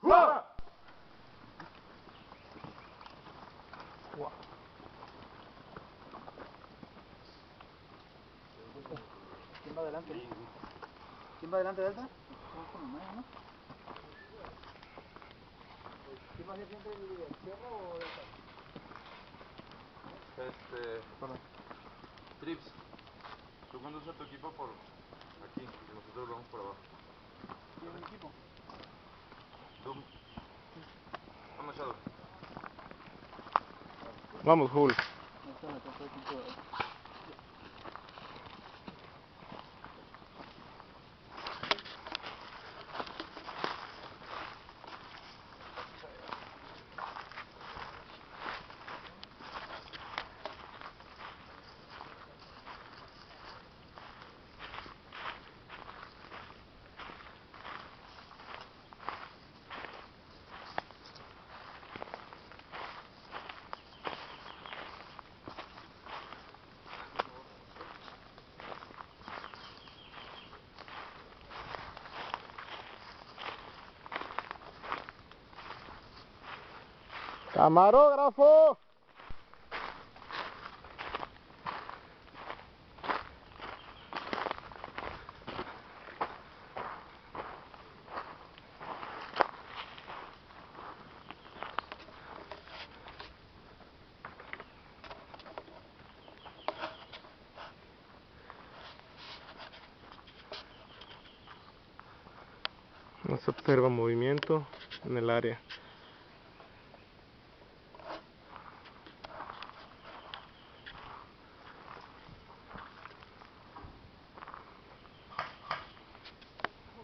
¡Hua! ¿Quién va adelante? ¿Quién va adelante, Delta? ¿No? ¿Quién va a ser siempre el izquierdo o Delta? Trips, tú conduces a tu equipo por aquí y nosotros vamos por abajo. ¿Tiene un equipo? Tú. Vamos, Shadow. Vamos, Jul. Camarógrafo. No se observa movimiento en el área.